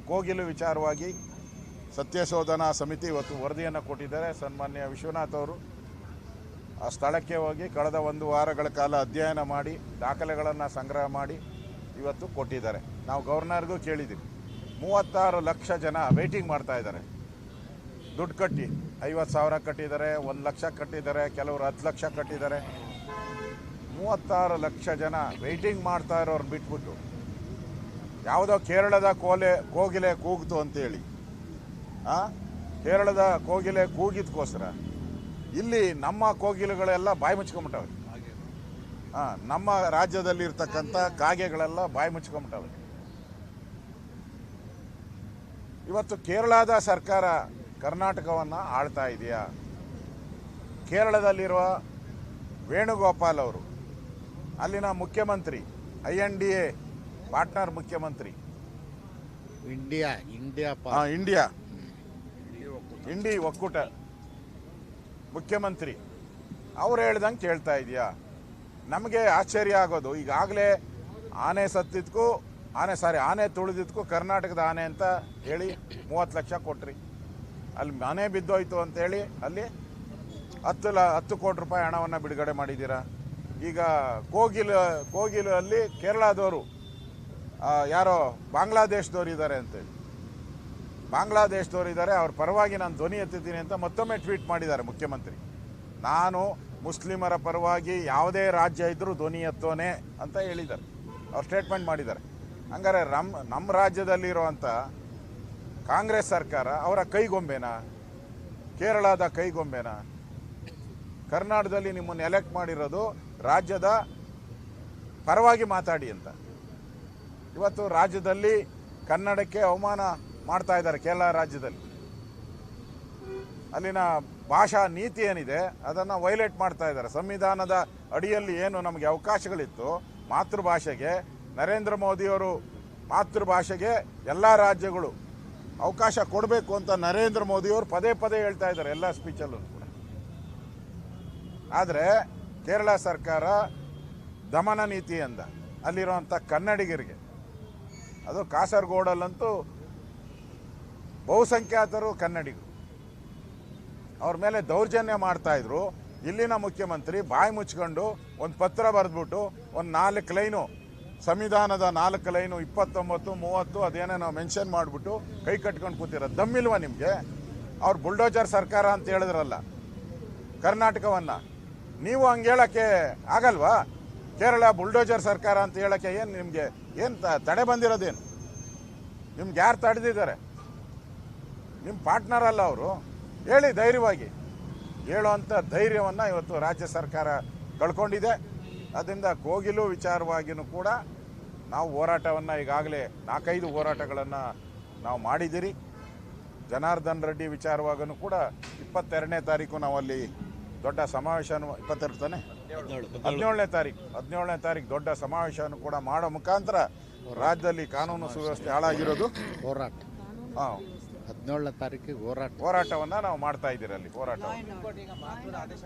ಕೋಗಿಲು ವಿಚಾರವಾಗಿ ಸತ್ಯಶೋಧನಾ ಸಮಿತಿ ಇವತ್ತು ವರದಿಯನ್ನು ಕೊಟ್ಟಿದ್ದಾರೆ. ಸನ್ಮಾನ್ಯ ವಿಶ್ವನಾಥ್ ಅವರು ಆ ಸ್ಥಳಕ್ಕೆ ಹೋಗಿ ಕಳೆದ 1 ವಾರಗಳ ಕಾಲ ಅಧ್ಯಯನ ಮಾಡಿ ದಾಖಲೆಗಳನ್ನು ಸಂಗ್ರಹ ಮಾಡಿ ಇವತ್ತು ಕೊಟ್ಟಿದ್ದಾರೆ. ನಾವು ಗವರ್ನರ್ಗೂ ಕೇಳಿದ್ದೀವಿ. 36 ಲಕ್ಷ ಜನ ವೆಯ್ಟಿಂಗ್ ಮಾಡ್ತಾ ಇದ್ದಾರೆ. ದುಡ್ಡು ಕಟ್ಟಿ 50,000 ಕಟ್ಟಿದ್ದಾರೆ, 1 ಲಕ್ಷ ಕಟ್ಟಿದ್ದಾರೆ, ಕೆಲವರು 10 ಲಕ್ಷ ಕಟ್ಟಿದ್ದಾರೆ. 36 ಲಕ್ಷ ಜನ ವೆಯ್ಟಿಂಗ್ ಮಾಡ್ತಾ ಇರೋರು ಬಿಟ್ಬಿಟ್ಟು ಯಾವುದೋ ಕೇರಳದ ಕೋಗಿಲೆ ಕೂಗ್ತು ಅಂತೇಳಿ ಕೇರಳದ ಕೋಗಿಲೆ ಕೂಗಿದ್ಕೋಸ್ಕರ ಇಲ್ಲಿ ನಮ್ಮ ಕೋಗಿಲೆಗಳೆಲ್ಲ ಬಾಯಿ ಮುಚ್ಕೊಂಬಿಟ್ಟವೆ. ನಮ್ಮ ರಾಜ್ಯದಲ್ಲಿ ಇರ್ತಕ್ಕಂಥ ಕಾಗೆಗಳೆಲ್ಲ ಬಾಯಿ ಮುಚ್ಕೊಂಬಿಟ್ಟವೆ. ಇವತ್ತು ಕೇರಳದ ಸರ್ಕಾರ ಕರ್ನಾಟಕವನ್ನು ಆಳ್ತಾ ಇದೆಯಾ? ಕೇರಳದಲ್ಲಿರುವ ವೇಣುಗೋಪಾಲ್ ಅವರು ಅಲ್ಲಿನ ಮುಖ್ಯಮಂತ್ರಿ, INDA ಪಾರ್ಟ್ನರ್ ಮುಖ್ಯಮಂತ್ರಿ, ಇಂಡಿ ಒಕ್ಕೂಟ ಮುಖ್ಯಮಂತ್ರಿ, ಅವ್ರು ಹೇಳ್ದಂಗೆ ಕೇಳ್ತಾ ಇದೆಯಾ? ನಮಗೆ ಆಶ್ಚರ್ಯ ಆಗೋದು, ಈಗಾಗಲೇ ಆನೆ ತುಳಿದಿದ್ದಕ್ಕೂ ಕರ್ನಾಟಕದ ಆನೆ ಅಂತ ಹೇಳಿ 30 ಲಕ್ಷ ಕೊಟ್ರಿ. ಅಲ್ಲಿ ಮನೆ ಬಿದ್ದೋಯ್ತು ಅಂತೇಳಿ ಅಲ್ಲಿ 10 ಕೋಟಿ ರೂಪಾಯಿ ಹಣವನ್ನು ಬಿಡುಗಡೆ ಮಾಡಿದ್ದೀರಾ. ಈಗ ಕೋಗಿಲು ಅಲ್ಲಿ ಕೇರಳದವರು ಯಾರೋ ಬಾಂಗ್ಲಾದೇಶದವ್ರು ಇದ್ದಾರೆ ಅಂತೇಳಿ, ಅವ್ರ ಪರವಾಗಿ ನಾನು ಧ್ವನಿ ಎತ್ತಿದ್ದೀನಿ ಅಂತ ಮತ್ತೊಮ್ಮೆ ಟ್ವೀಟ್ ಮಾಡಿದ್ದಾರೆ ಮುಖ್ಯಮಂತ್ರಿ. ನಾನು ಮುಸ್ಲಿಮರ ಪರವಾಗಿ ಯಾವುದೇ ರಾಜ್ಯ ಇದ್ದರೂ ಧ್ವನಿ ಎತ್ತೋನೆ ಅಂತ ಹೇಳಿದ್ದಾರೆ, ಅವ್ರು ಸ್ಟೇಟ್ಮೆಂಟ್ ಮಾಡಿದ್ದಾರೆ. ಹಂಗಾರೆ ನಮ್ಮ ರಾಜ್ಯದಲ್ಲಿರುವಂಥ ಕಾಂಗ್ರೆಸ್ ಸರ್ಕಾರ ಅವರ ಕೈಗೊಂಬೆನಾ? ಕೇರಳದ ಕೈಗೊಂಬೆನಾ? ಕರ್ನಾಟಕದಲ್ಲಿ ನಿಮ್ಮನ್ನು ಎಲೆಕ್ಟ್ ಮಾಡಿರೋದು ರಾಜ್ಯದ ಪರವಾಗಿ ಮಾತಾಡಿ ಅಂತ. ಇವತ್ತು ರಾಜ್ಯದಲ್ಲಿ ಕನ್ನಡಕ್ಕೆ ಅವಮಾನ ಮಾಡ್ತಾ ಇದ್ದಾರೆ. ಕೇರಳ ರಾಜ್ಯದಲ್ಲಿ ಅಲ್ಲಿನ ಭಾಷಾ ನೀತಿ ಏನಿದೆ ಅದನ್ನು ವೈಲೇಟ್ ಮಾಡ್ತಾ ಇದ್ದಾರೆ. ಸಂವಿಧಾನದ ಅಡಿಯಲ್ಲಿ ಏನು ನಮಗೆ ಅವಕಾಶಗಳಿತ್ತು ಮಾತೃಭಾಷೆಗೆ, ನರೇಂದ್ರ ಮೋದಿಯವರು ಮಾತೃಭಾಷೆಗೆ ಎಲ್ಲ ರಾಜ್ಯಗಳು ಅವಕಾಶ ಕೊಡಬೇಕು ಅಂತ ನರೇಂದ್ರ ಮೋದಿಯವರು ಪದೇ ಹೇಳ್ತಾ ಇದ್ದಾರೆ ಎಲ್ಲ ಸ್ಪೀಚಲ್ಲೂ ಕೂಡ. ಆದರೆ ಕೇರಳ ಸರ್ಕಾರ ದಮನ ನೀತಿಯಿಂದ ಅಲ್ಲಿರುವಂಥ ಕನ್ನಡಿಗರಿಗೆ, ಅದು ಕಾಸರಗೋಡಲ್ಲಂತೂ ಬಹುಸಂಖ್ಯಾತರು ಕನ್ನಡಿಗರು, ಅವ್ರ ಮೇಲೆ ದೌರ್ಜನ್ಯ ಮಾಡ್ತಾಯಿದ್ರು. ಇಲ್ಲಿನ ಮುಖ್ಯಮಂತ್ರಿ ಬಾಯಿ ಮುಚ್ಕೊಂಡು ಒಂದು ಪತ್ರ ಬರೆದ್ಬಿಟ್ಟು ಒಂದು 4 ಲೈನು, ಸಂವಿಧಾನದ 4 ಲೈನು 29, 30 ಅದೇನೋ ನಾವು ಮೆನ್ಷನ್ ಮಾಡಿಬಿಟ್ಟು ಕೈ ಕಟ್ಕೊಂಡು ಕೂತಿರೋದು. ದಮ್ಮಿಲ್ವ ನಿಮಗೆ? ಅವ್ರು ಬುಲ್ಡೋಜರ್ ಸರ್ಕಾರ ಅಂತ ಹೇಳಿದ್ರಲ್ಲ ಕರ್ನಾಟಕವನ್ನು, ನೀವು ಹಂಗೆ ಹೇಳೋಕ್ಕೆ ಆಗಲ್ವಾ? ಕೇರಳ ಬುಲ್ಡೋಜರ್ ಸರ್ಕಾರ ಅಂತ ಹೇಳೋಕ್ಕೆ ನಿಮಗೆ ತಡೆ ಬಂದಿರೋದೇನು? ನಿಮ್ಗೆ ಯಾರು ತಡೆದಿದ್ದಾರೆ? ನಿಮ್ಮ ಪಾರ್ಟ್ನರ್ ಅಲ್ಲ ಅವರು. ಹೇಳಿ ಧೈರ್ಯವಾಗಿ. ಹೇಳುವಂಥ ಧೈರ್ಯವನ್ನು ಇವತ್ತು ರಾಜ್ಯ ಸರ್ಕಾರ ಕಳ್ಕೊಂಡಿದೆ. ಅದರಿಂದ ಕೋಗಿಲು ವಿಚಾರವಾಗಿಯೂ ಕೂಡ ನಾವು ಹೋರಾಟವನ್ನು ಈಗಾಗಲೇ 4-5 ಹೋರಾಟಗಳನ್ನು ನಾವು ಮಾಡಿದ್ದೀರಿ. ಜನಾರ್ದನ್ ರೆಡ್ಡಿ ವಿಚಾರವಾಗೂ ಕೂಡ 22ನೇ ತಾರೀಕು ನಾವು ಅಲ್ಲಿ ದೊಡ್ಡ ಸಮಾವೇಶವನ್ನು 22 ತಾನೆ 17ನೇ ತಾರೀಕು ದೊಡ್ಡ ಸಮಾವೇಶವನ್ನು ಕೂಡ ಮಾಡೋ ಮುಖಾಂತರ ರಾಜ್ಯದಲ್ಲಿ ಕಾನೂನು ಸುವ್ಯವಸ್ಥೆ ಹಾಳಾಗಿರೋದು ಹೋರಾಟ 17ನೇ ತಾರೀಕಿಗೆ ಹೋರಾಟವನ್ನು ನಾವು ಮಾಡ್ತಾ ಇದ್ದೀರಿ. ಅಲ್ಲಿ ಹೋರಾಟ